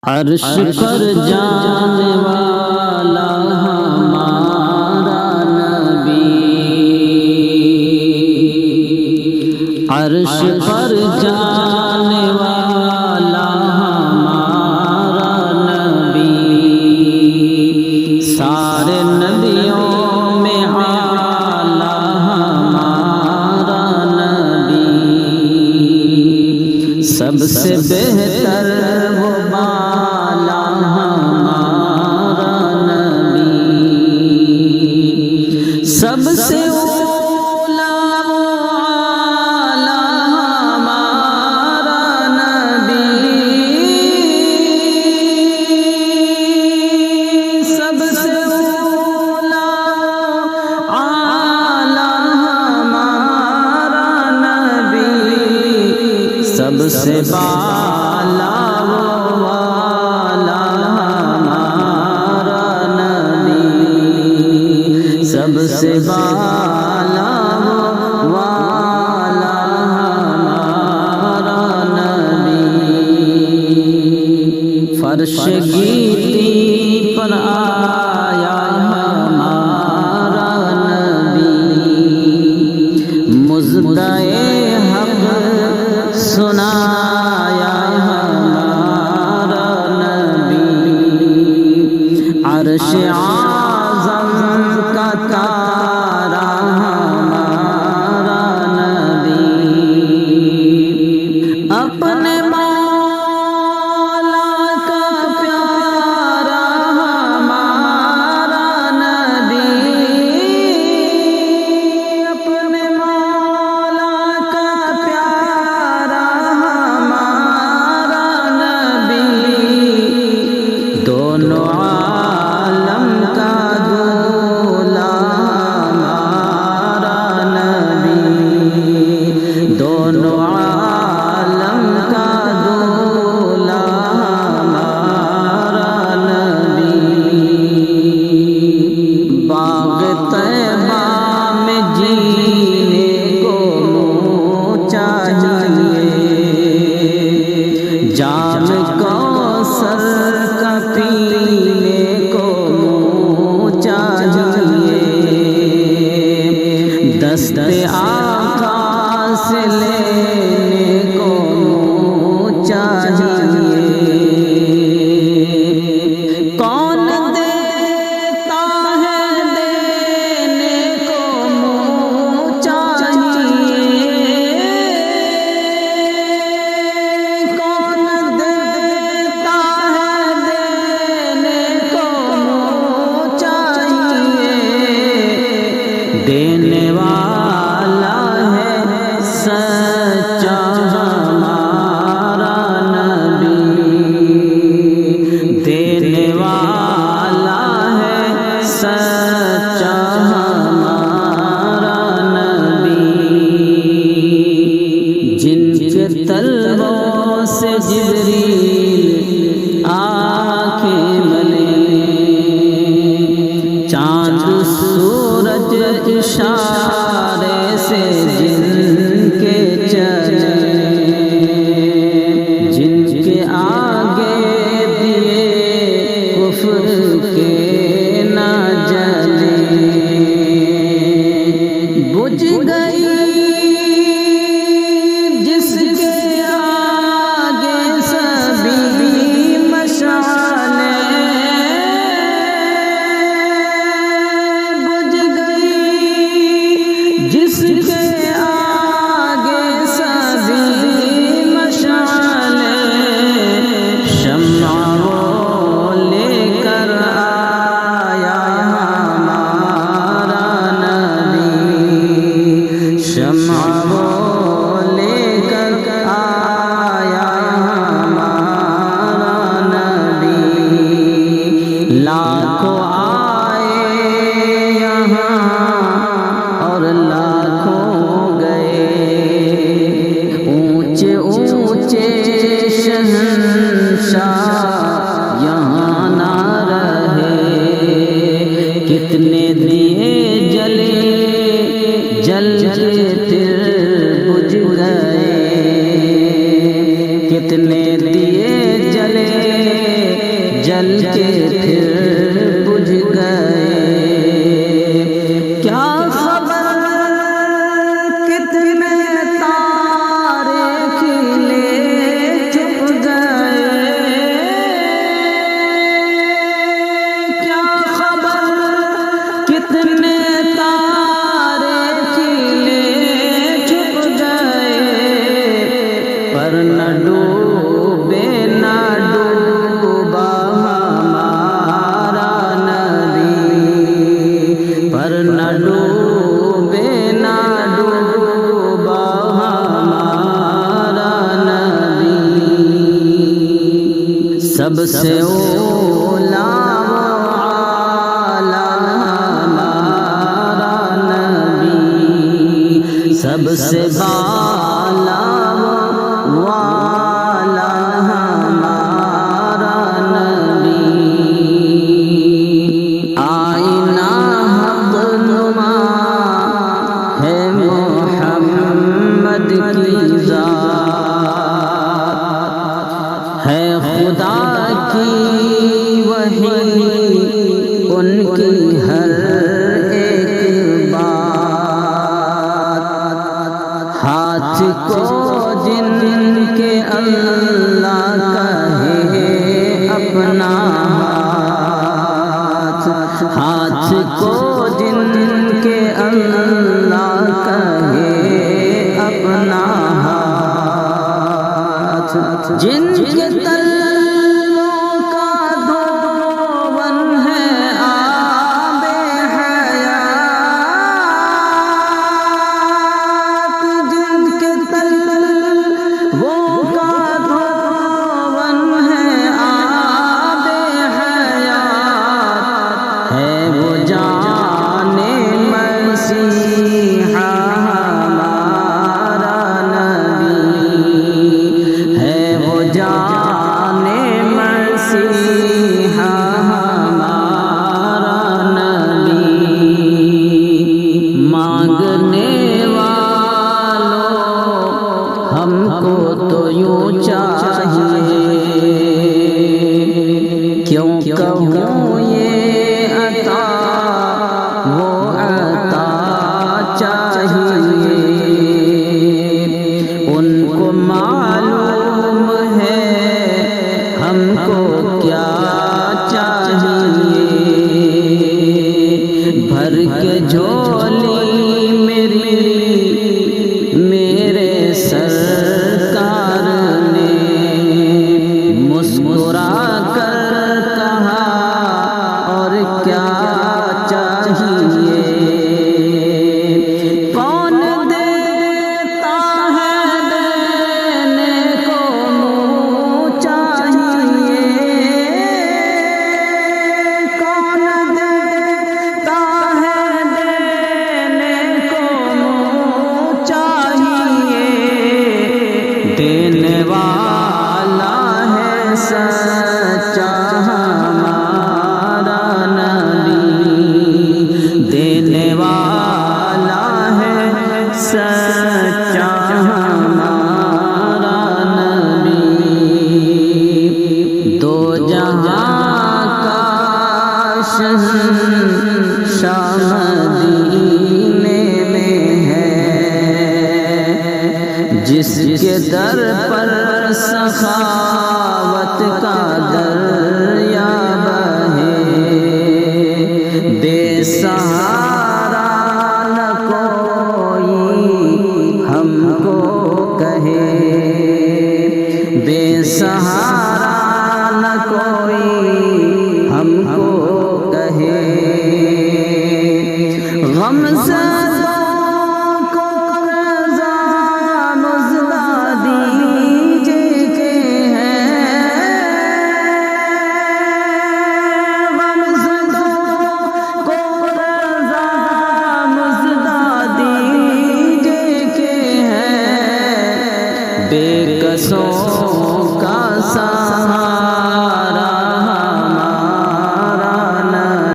عرش پر جانے والا ہمارا نبی، عرش پر جانے والا ہمارا نبی، سارے نبیوں میں اعلیٰ ہمارا نبی، سب سے بہتر وہ بالا ہمارا نبی، سب سے اولا والا ہمارا نبی، سب سے اولا والا ہمارا نبی، سب سے بالا والا ہمارا نبی، سب سے بالا والا ہمارا نبی، فرش گیتی پر آیا ہمارا نبی، مژدۂ حق سنایا ہمارا نبی، عرش اعظم کا تارا ہمارا نبی، اپنے مولا کا پیارا ہمارا نبی، اپنے مولا کا پیارا ہمارا نبی، دونوں عالم کا دولا ہمارا نبی، دونوں عالم کا دولا ہمارا نبی، باغ طیبہ میں جینے کو چاہیے، جام کوثر کا پینے کو چاہیے، دست آقا سے لینے کو چاہیے، کون دیتا ہے دینے کو چاہیے، کون دیتا ہے دینے کو چاہیے، دینے والا ہے سچا ہمارا نبی، دینے والا ہے سچا ہمارا نبی، جن کے طلبوں سے جبریل آنکھیں ملے، چاند سورج اشارے سے جن کے چلے، جن کے آگے دیے کفر کے نہ جلے، بجھ گئی جس کے آگے سبھی مشعلیں، بجھ گئی جس کے آگے سبھی مشعلیں، شمع وہ لے کر آیا ہمارا نبی، شمع وہ لے کر آیا ہمارا نبی، لاکھوں آئے یہاں اور لاکھوں گئے، اونچے اونچے شہنشاہ یہاں نہ رہے، کتنے دیے جلے جل کے پھر بجھ گئے، کتنے دیے جلے جل کے پھر بجھ گئے کیا خبر کتنے تارے کھلے چھپ گئے کیا خبر کتنے تارے کھلے چھپ گئے پر نہ ڈوبے نہ ڈوبا ہمارا نبی پر نہ ڈوبے نہ ڈوبا ہمارا نبی سب سے اولا ہمارا نبی سب سے بالا والا ہمارا نبی آئینہ حق نما ہے محمد کی ذات ہے خدا کی وحی ان کی ہر ایک بات ہاتھ کو جن کے اللہ کہے اپنا ہاتھ کو جن کے اللہ کہے اپنا ہاتھ جن کے تلووں کا دھون ہے آب حیات جن کے تلووں کا دھون ہے آب حیات ہے وہ جان مسیحا ہمارا نبی ہے وہ جان مسیحا ہمارا نبی مانگنے والوں ہم کو تو یوں چاہیے کیوں کہوں یہ عطا وہ عطا چاہیے ان کو معلوم ہے ہم کو کیا چاہیے بھر کے جھولی میرے سرکار نے مسکرا کر کہا اور کیا چاہیے کون دیتا ہے دینے کو منہ چاہیے کون دیتا ہے دینے کو منہ چاہیے دینے والا ہے سچا ہمارا نبی دینے والا ہے سچا ہمارا نبی دو جہاں کا شہنشاہ مدینے میں ہے جس کے در پر سخاوت کا دریا بہے بے سہارا نہ کوئی ہم کو کہے بے سہارا نہ کوئی ہم کو کہے غم زدوں کو رضا مزدہ دیجے کے ہیں غم زدوں کو رضا مزدہ دیجے کے ہیں بے کسوں